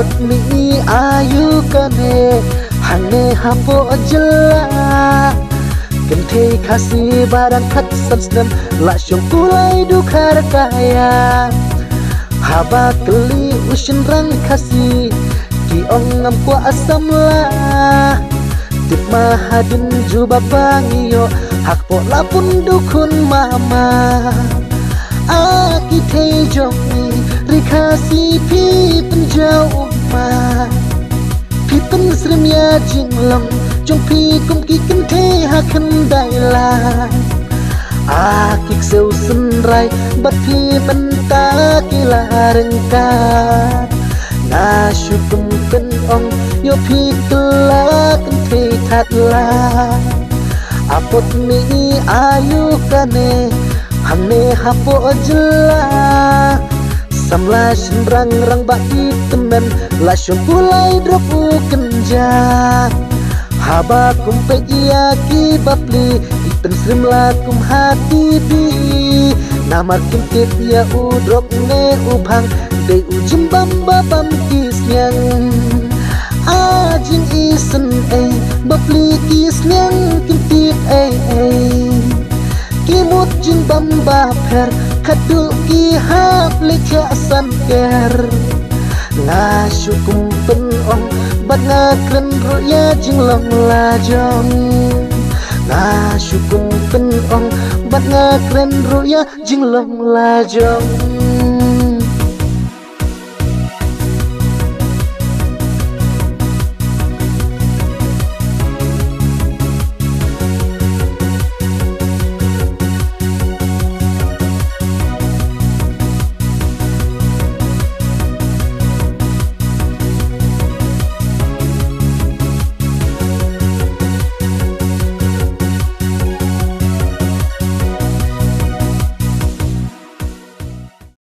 Apot mi ayu kane hane hapo jela Kente kasih barang kat sansnem la syong kulai dukar kaya Haba keli ushin rang kasih ki ong ngampo asam la Tip mahadin juba bangiyo hak po lapun dukun mama Aki te jongi rikasi pi penjauh ma Pi pensrim ya jinglong jong pi kum ki kente hakan daila Akik seu senrai bat pi menta kila rengkat Na syukum ken ong yo pi kela kente tatla Apot mi ayu kane hane hapo jela Samla shinrang rang ba temen la syong kulai dropu kenja Haba kumpe iya ki bapli ipen srim la kum hati bi Namar kimtit ya udrok ne ubhang Dei ujim bamba bam kisnyang Ajin isen bapli kisnyang kimtit Kimut jin bamba per kadu ki hap lecha sanker Ngasyukum penong bat ngakren ruya jinglong lajong Ngasyukum penong bat ngakren ruya jinglong lajong